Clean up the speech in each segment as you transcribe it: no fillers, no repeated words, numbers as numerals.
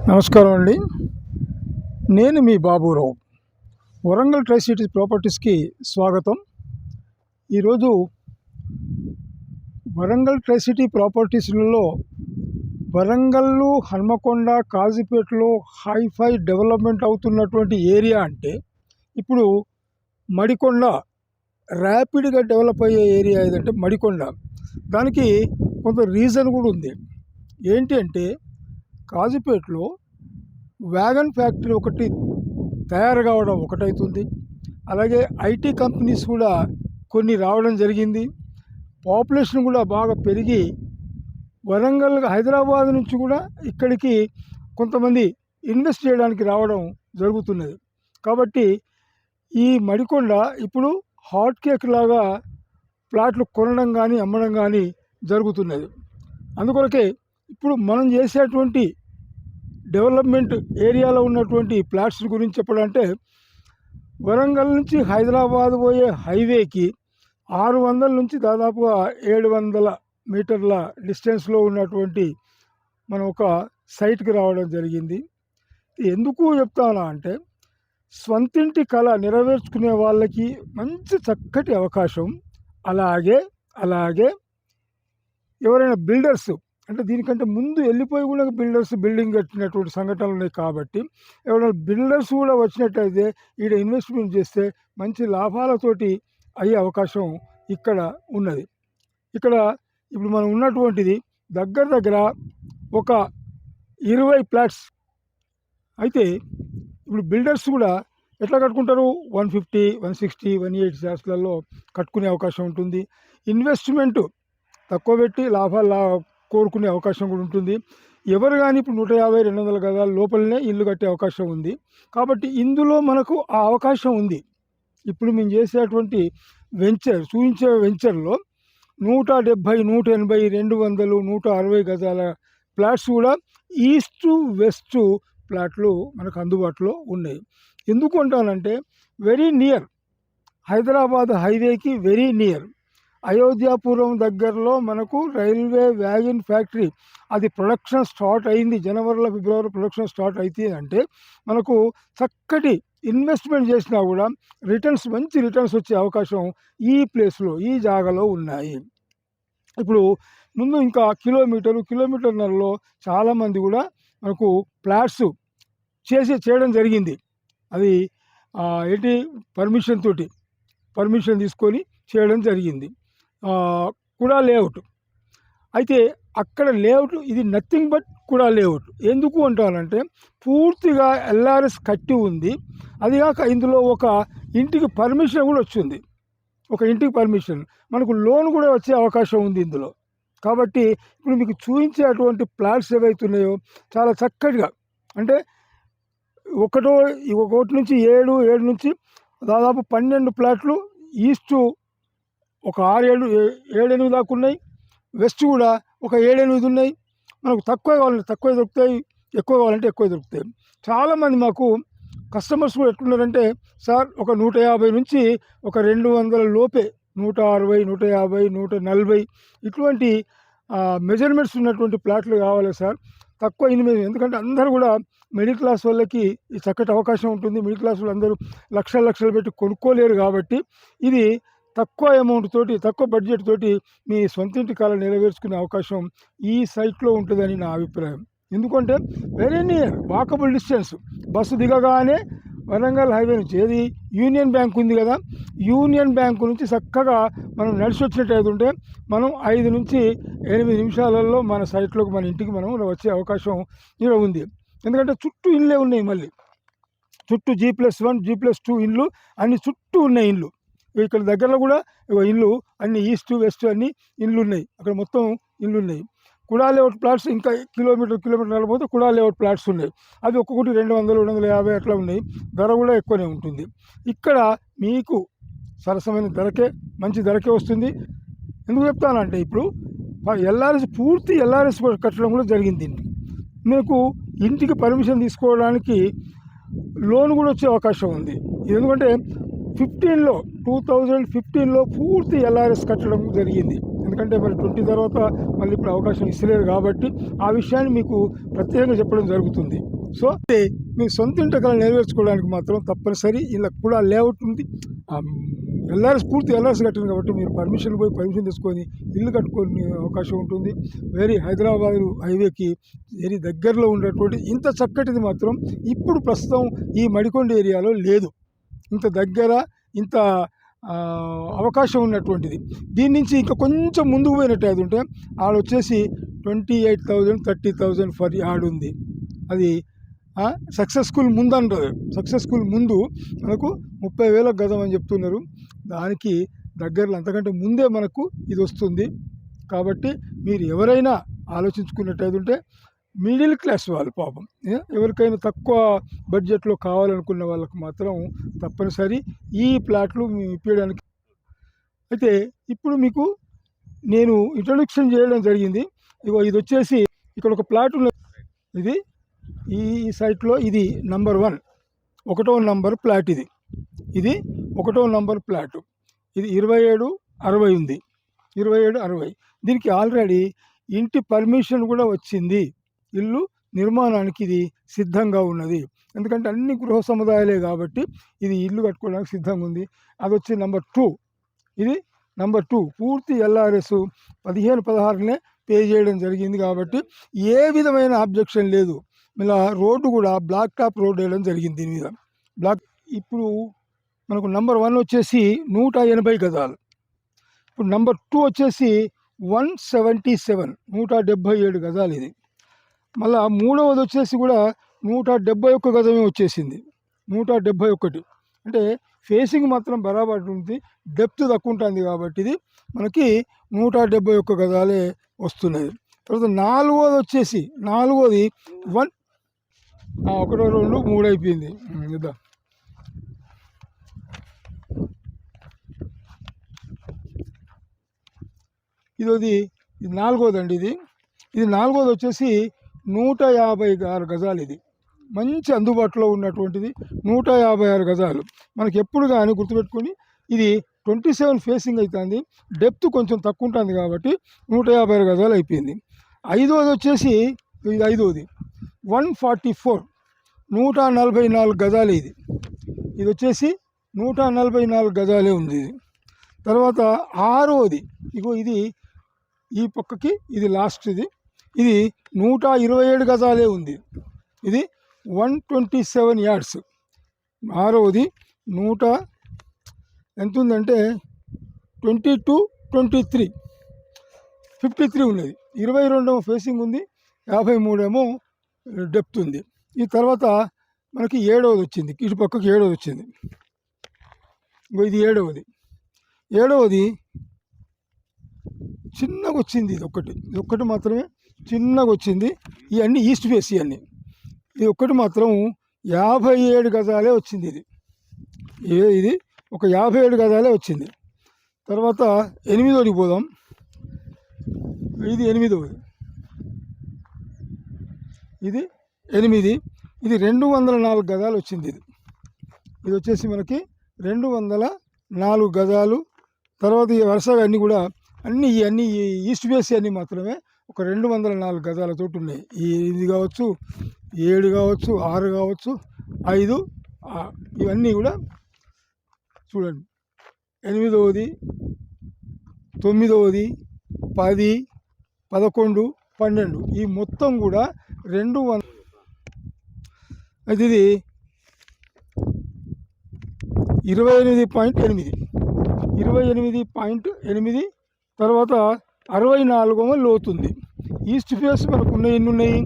నమస్కారం అండి. నేను మీ బాబురావు. వరంగల్ ట్రై సిటీ ప్రాపర్టీస్కి స్వాగతం. ఈరోజు వరంగల్ ట్రై సిటీ ప్రాపర్టీస్లలో వరంగల్లు, హన్మకొండ, కాజీపేటలో హైఫై డెవలప్మెంట్ అవుతున్నటువంటి ఏరియా అంటే ఇప్పుడు మడికొండ. ర్యాపిడ్గా డెవలప్ అయ్యే ఏరియా ఏదంటే మడికొండ. దానికి కొంత రీజన్ కూడా ఉంది. ఏంటి అంటే కాజీపేటలో వ్యాగన్ ఫ్యాక్టరీ ఒకటి తయారు కావడం ఒకటవుతుంది. అలాగే ఐటీ కంపెనీస్ కూడా కొన్ని రావడం జరిగింది. పాపులేషన్ కూడా బాగా పెరిగి వరంగల్, హైదరాబాద్ నుంచి కూడా ఇక్కడికి కొంతమంది ఇన్వెస్ట్ చేయడానికి రావడం జరుగుతున్నది. కాబట్టి ఈ మడికొండ ఇప్పుడు హాట్ కేక్ లాగా ప్లాట్లు కొనడం కానీ అమ్మడం కానీ జరుగుతున్నది. అందుకొరకే ఇప్పుడు మనం చేసేటువంటి డెవలప్మెంట్ ఏరియాలో ఉన్నటువంటి ప్లాట్స్ గురించి చెప్పాలంటే వరంగల్ నుంచి హైదరాబాద్ పోయే హైవేకి 600 నుంచి దాదాపుగా 700 మీటర్ల డిస్టెన్స్లో ఉన్నటువంటి మనం ఒక సైట్కి రావడం జరిగింది. ఎందుకు చెప్తానా అంటే స్వంతింటి కళ నెరవేర్చుకునే వాళ్ళకి మంచి చక్కటి అవకాశం. అలాగే ఎవరైనా బిల్డర్స్ అంటే దీనికంటే ముందు వెళ్ళిపోయి కూడా బిల్డింగ్ కట్టినటువంటి సంఘటనలు ఉన్నాయి. కాబట్టి ఎవరైనా బిల్డర్స్ కూడా వచ్చినట్టయితే ఈడ ఇన్వెస్ట్మెంట్ చేస్తే మంచి లాభాలతోటి అయ్యే అవకాశం ఇక్కడ ఉన్నది. ఇక్కడ ఇప్పుడు మనం ఉన్నటువంటిది దగ్గర ఒక 20 ఫ్లాట్స్. అయితే ఇప్పుడు బిల్డర్స్ కూడా ఎట్లా కట్టుకుంటారు, 150, 160, 180 ఫ్లాట్స్లలో కట్టుకునే అవకాశం ఉంటుంది. ఇన్వెస్ట్మెంట్ తక్కువ పెట్టి లాభాలు కోరుకునే అవకాశం కూడా ఉంటుంది. ఎవరు కానీ ఇప్పుడు 150, 200 గజాల లోపలనే ఇల్లు కట్టే అవకాశం ఉంది. కాబట్టి ఇందులో మనకు ఆ అవకాశం ఉంది. ఇప్పుడు మేము చేసేటువంటి చూపించే వెంచర్లో 170, 180, 200, 160 గజాల ఫ్లాట్స్ కూడా ఈస్ట్ వెస్ట్ ఫ్లాట్లు మనకు అందుబాటులో ఉన్నాయి. ఎందుకు అంటానంటే వెరీ నియర్ హైదరాబాద్ హైవేకి వెరీ నియర్. అయోధ్యాపురం దగ్గరలో మనకు రైల్వే వ్యాగన్ ఫ్యాక్టరీ అది ప్రొడక్షన్ స్టార్ట్ అయింది. జనవరిలో, ఫిబ్రవరి ప్రొడక్షన్ స్టార్ట్ అవుతుంది అంటే మనకు చక్కటి ఇన్వెస్ట్మెంట్ చేసినా కూడా మంచి రిటర్న్స్ వచ్చే అవకాశం ఈ ప్లేస్లో, ఈ జాగాలో ఉన్నాయి. ఇప్పుడు ముందు ఇంకా కిలోమీటర్న్నరలో చాలామంది కూడా మనకు ఫ్లాట్స్ చేయడం జరిగింది. అది పర్మిషన్ తీసుకొని చేయడం జరిగింది. కూడా లేఅవుట్. అయితే అక్కడ లేఅవుట్ ఇది నథింగ్ బట్ కూడా లేఅవుట్. ఎందుకు అంటానంటే పూర్తిగా ఎల్ఆర్ఎస్ కట్టి ఉంది. అది కాక ఇందులో ఒక ఇంటికి పర్మిషన్ కూడా వచ్చింది. ఒక ఇంటికి పర్మిషన్, మనకు లోన్ కూడా వచ్చే అవకాశం ఉంది ఇందులో. కాబట్టి ఇప్పుడు మీకు చూపించేటువంటి ప్లాట్స్ ఏవైతున్నాయో చాలా చక్కటిగా అంటే ఒకటి నుంచి 7 నుంచి దాదాపు 12 ప్లాట్లు ఈస్టు ఒక 6-7 దాకా ఉన్నాయి. వెస్ట్ కూడా ఒక 7-8 ఉన్నాయి. మనకు తక్కువ కావాలంటే తక్కువ దొరుకుతాయి, ఎక్కువ కావాలంటే ఎక్కువ దొరుకుతాయి. చాలామంది మాకు కస్టమర్స్ కూడా ఎట్లున్నారంటే సార్ ఒక 150 నుంచి ఒక 200 లోపే, 160, 150, 140 ఇటువంటి మెజర్మెంట్స్ ఉన్నటువంటి ప్లాట్లు కావాలి సార్, తక్కువ ఎందుకంటే అందరూ కూడా మిడిల్ క్లాస్ వాళ్ళకి ఈ చక్కటి అవకాశం ఉంటుంది. మిడిల్ క్లాస్ వాళ్ళు అందరూ లక్షలు పెట్టి కొనుక్కోలేరు. కాబట్టి ఇది తక్కువ అమౌంట్ తోటి, తక్కువ బడ్జెట్ తోటి మీ సొంతింటి కళ నెరవేర్చుకునే అవకాశం ఈ సైట్లో ఉంటుందని నా అభిప్రాయం. ఎందుకంటే very near, walkable distance. Bus దిగగానే వరంగల్ హైవే నుంచి ఏది యూనియన్ బ్యాంక్ ఉంది కదా, యూనియన్ బ్యాంకు నుంచి చక్కగా మనం నడిచి వచ్చినట్టు ఉంటే మనం 5 నుంచి 8 నిమిషాలలో మన సైట్లోకి, మన ఇంటికి మనం వచ్చే అవకాశం ఇక్కడ ఉంది. ఎందుకంటే చుట్టూ ఇళ్ళే ఉన్నాయి. మళ్ళీ చుట్టూ G+1, G+2 ఇళ్ళు అన్ని చుట్టూ ఉన్నాయి ఇళ్ళు. ఇక్కడ దగ్గరలో కూడా ఇల్లు అన్ని ఈస్ట్ వెస్ట్ అన్ని ఇళ్ళు ఉన్నాయి. అక్కడ మొత్తం ఇళ్ళు ఉన్నాయి. కుడా లేఅవుట్ ప్లాట్స్ ఇంకా కిలోమీటర్ పోతే కుడా లేఅవుట్ ప్లాట్స్ ఉన్నాయి. అది ఒక్కొక్కటి 200, 250 అట్లా ఉన్నాయి. ధర కూడా ఎక్కువనే ఉంటుంది. ఇక్కడ మీకు సరసమైన ధరకే, మంచి ధరకే వస్తుంది. ఎందుకు చెప్తానంటే ఇప్పుడు పూర్తి ఎల్ఆర్ఎస్ కట్టడం కూడా జరిగింది. మీకు ఇంటికి పర్మిషన్ తీసుకోవడానికి లోన్ కూడా వచ్చే అవకాశం ఉంది. ఎందుకంటే 2015లో పూర్తి ఎల్ఆర్ఎస్ కట్టడం జరిగింది. ఎందుకంటే మరి 20 తర్వాత మళ్ళీ ఇప్పుడు అవకాశం ఇస్తలేరు కాబట్టి ఆ విషయాన్ని మీకు ప్రత్యేకంగా చెప్పడం జరుగుతుంది. సో మీ సొంత ఇంటి కళ నెరవేర్చుకోవడానికి మాత్రం తప్పనిసరి ఇలా కూడా లేఅవుట్ ఉంది. ఎల్ఆర్ఎస్ పూర్తి ఎల్ఆర్ఎస్ కట్టింది కాబట్టి మీరు పర్మిషన్ తీసుకొని ఇల్లు కట్టుకునే అవకాశం ఉంటుంది. హైదరాబాద్ హైవేకి వెరీ దగ్గరలో ఉన్నటువంటి ఇంత చక్కటిది మాత్రం ఇప్పుడు ప్రస్తుతం ఈ మడికొండ ఏరియాలో లేదు. ఇంత దగ్గర ఇంత అవకాశం ఉన్నటువంటిది. దీని నుంచి ఇంకా కొంచెం ముందుకు పోయినట్టు అది ఉంటే ఆడ వచ్చేసి 28,000 30,000 ఫర్ యార్డ్ ఉంది. అది సక్సెస్ఫుల్ ముందు అంటారు. సక్సెస్ఫుల్ ముందు మనకు 30,000 గజం అని చెప్తున్నారు. దానికి దగ్గరలో అంతకంటే ముందే మనకు ఇది వస్తుంది. కాబట్టి మీరు ఎవరైనా ఆలోచించుకున్నట్టయితే ఉంటే మిడిల్ క్లాస్ వాళ్ళు పాపం ఎవరికైనా తక్కువ బడ్జెట్లో కావాలనుకున్న వాళ్ళకు మాత్రం తప్పనిసరి ఈ ప్లాట్లు ఇప్పించడానికి. అయితే ఇప్పుడు మీకు నేను ఇంట్రొడక్షన్ చేయడం జరిగింది. ఇది వచ్చేసి ఇక్కడ ఒక ప్లాట్ ఉన్నది. ఇది ఈ సైట్లో ఇది నంబర్ 1 1వ నంబర్ ప్లాట్. ఇది 1వ నంబర్ ప్లాటు. ఇది 2760 ఉంది. 2760 దీనికి ఆల్రెడీ ఇంటి పర్మిషన్ కూడా వచ్చింది. ఇల్లు నిర్మాణానికి ఇది సిద్ధంగా ఉన్నది. ఎందుకంటే అన్ని గృహ సముదాయాలే కాబట్టి ఇది ఇల్లు కట్టుకోవడానికి సిద్ధంగా ఉంది. అది వచ్చి నంబర్ 2. ఇది నంబర్ 2 పూర్తి ఎల్ఆర్ఎస్ 15-16నే పే చేయడం జరిగింది కాబట్టి ఏ విధమైన ఆబ్జెక్షన్ లేదు. ఇలా రోడ్డు కూడా బ్లాక్ టాప్ రోడ్ వేయడం జరిగింది దీని మీద ఇప్పుడు మనకు నంబర్ 1 వచ్చేసి 180 గజాలు. ఇప్పుడు నంబర్ 2 వచ్చేసి 177 177 గజాలు. ఇది మళ్ళా 3వది వచ్చేసి కూడా 171 గజమే వచ్చేసింది. 171 అంటే ఫేసింగ్ మాత్రం బరాబర్ ఉంది, డెప్త్ తక్కువ ఉంటుంది కాబట్టి ఇది మనకి 171 గజాలే వస్తున్నాయి. తర్వాత 4వది వచ్చేసి 4వది 1 1 2 3 అయిపోయింది. ఇద్దాం. ఇది 4వది అండి. ఇది 4వది వచ్చేసి 156 గజాలు. ఇది మంచి అందుబాటులో ఉన్నటువంటిది 156 గజాలు. మనకి ఎప్పుడు కానీ గుర్తుపెట్టుకొని ఇది 27 ఫేసింగ్ అవుతుంది, డెప్త్ కొంచెం తక్కువ ఉంటుంది కాబట్టి 156 గజాలు అయిపోయింది. 5వది వచ్చేసి ఇది 5వది 144 144 గజాలు. ఇది వచ్చేసి 144 గజాలే ఉంది. తర్వాత 6వది ఇది ఈ పక్కకి ఇది లాస్ట్. ఇది 127 గజాలే ఉంది. ఇది 127 యార్డ్స్. 6వది ఎంత ఉందంటే 22 23 53 ఉన్నది. 22 ఫేసింగ్ ఉంది, 53 డెప్త్ ఉంది. ఈ తర్వాత మనకి 7వది వచ్చింది, ఇటు పక్కకి 7వది వచ్చింది. ఇది 7వది చిన్నగా వచ్చింది. ఇది ఒక్కటి మాత్రమే చిన్నగా వచ్చింది. ఇవన్నీ ఈస్ట్ ఫేస్. ఇది ఒక్కటి మాత్రం 57 గజాలే వచ్చింది. ఇది ఒక 57 గజాలే వచ్చింది. తర్వాత 8వదికి పోదాం. ఇది 8వది. ఇది 8. ఇది 204 గజాలు వచ్చింది. ఇది వచ్చేసి మనకి 204 గజాలు. తర్వాత ఈ వరుసగా అన్నీ కూడా అన్నీ ఈస్ట్ ఫేస్ అన్నీ మాత్రమే ఒక 204 గజాలతో ఉన్నాయి. ఇది కావచ్చు, 7 కావచ్చు, 6 కావచ్చు, 5 ఇవన్నీ కూడా చూడండి. 8వది 9వది 10 11 12 ఈ మొత్తం కూడా 200. అయితే ఇది 28.8 28.8. తర్వాత 64 లోతుంది. ఈస్ట్ ఫేస్ మనకు ఎన్ని ఉన్నాయి?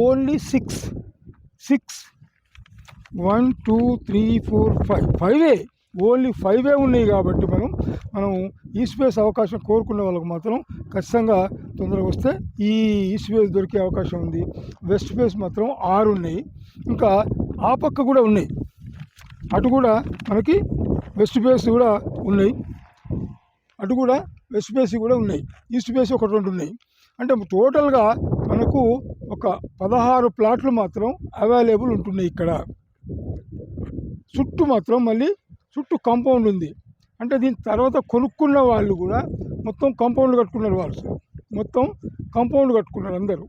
ఓన్లీ 6 1 2 3 4 5 ఓన్లీ 5 ఉన్నాయి. కాబట్టి మనం ఈస్ట్ ఫేస్ అవకాశం కోరుకున్న వాళ్ళకు మాత్రం ఖచ్చితంగా తొందరగా వస్తే ఈ ఈస్ట్ ఫేస్ దొరికే అవకాశం ఉంది. వెస్ట్ ఫేస్ మాత్రం 6 ఉన్నాయి. ఇంకా ఆ పక్క కూడా ఉన్నాయి, అటు కూడా మనకి వెస్ట్ ఫేస్ కూడా ఉన్నాయి, అటు కూడా వెస్ట్ ఫేస్ కూడా ఉన్నాయి. ఈస్ట్ ఫేస్ 1 2 ఉన్నాయి. అంటే టోటల్గా మనకు ఒక 16 ప్లాట్లు మాత్రం అవైలబుల్ ఉంటున్నాయి. ఇక్కడ చుట్టూ మాత్రం మళ్ళీ చుట్టూ కాంపౌండ్ ఉంది. అంటే దీని తర్వాత కొనుక్కున్న వాళ్ళు కూడా మొత్తం కాంపౌండ్ కట్టుకున్నారు వాళ్ళు, మొత్తం కాంపౌండ్ కట్టుకున్నారు అందరూ.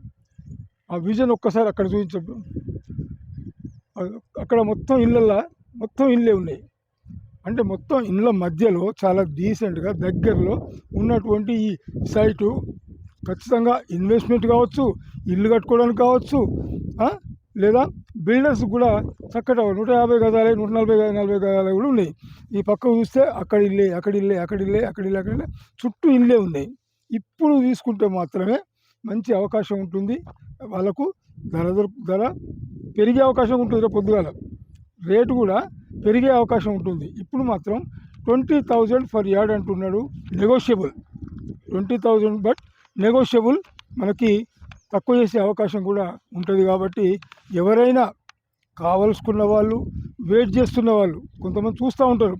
ఆ విజన్ ఒక్కసారి అక్కడ చూపించప్పుడు అక్కడ మొత్తం ఇళ్ళల్లో మొత్తం ఇళ్ళే ఉన్నాయి. అంటే మొత్తం ఇళ్ళ మధ్యలో చాలా డీసెంట్గా దగ్గరలో ఉన్నటువంటి ఈ సైటు ఖచ్చితంగా ఇన్వెస్ట్మెంట్ కావచ్చు, ఇల్లు కట్టుకోవడానికి కావచ్చు, లేదా బిల్డర్స్ కూడా చక్కగా 150 గజాలే 140 గజాలు కూడా ఉన్నాయి. ఈ పక్కకు చూస్తే అక్కడ ఇల్లే, అక్కడ ఇల్లే, అక్కడ ఇల్లే, అక్కడ ఇల్లే, అక్కడ ఇల్లే, చుట్టూ ఇల్లే ఉన్నాయి. ఇప్పుడు తీసుకుంటే మాత్రమే మంచి అవకాశం ఉంటుంది వాళ్ళకు. ధర పెరిగే అవకాశం ఉంటుంది. రేపు పొద్దుగాల రేటు కూడా పెరిగే అవకాశం ఉంటుంది. ఇప్పుడు మాత్రం 20,000 ఫర్ యార్డ్ అంటున్నాడు. Negotiable 20,000, but negotiable. మనకి తక్కువ చేసే అవకాశం కూడా ఉంటుంది. కాబట్టి ఎవరైనా కావలసుకున్న వాళ్ళు, వెయిట్ చేస్తున్న వాళ్ళు కొంతమంది చూస్తూ ఉంటారు,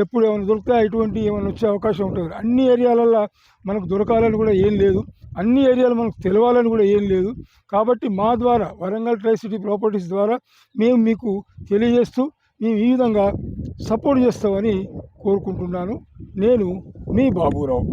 ఎప్పుడు ఏమైనా దొరికితే ఇటువంటి ఏమైనా వచ్చే అవకాశం ఉంటుంది. అన్ని ఏరియాలల్లో మనకు దొరకాలని కూడా ఏం లేదు, అన్ని ఏరియాలు మనకు తెలవాలని కూడా ఏం లేదు. కాబట్టి మా ద్వారా వరంగల్ ట్రై సిటీ ప్రాపర్టీస్ ద్వారా మేము మీకు తెలియజేస్తూ మేము ఈ విధంగా సపోర్ట్ చేస్తామని కోరుకుంటున్నాను. నేను మీ బాబురావు.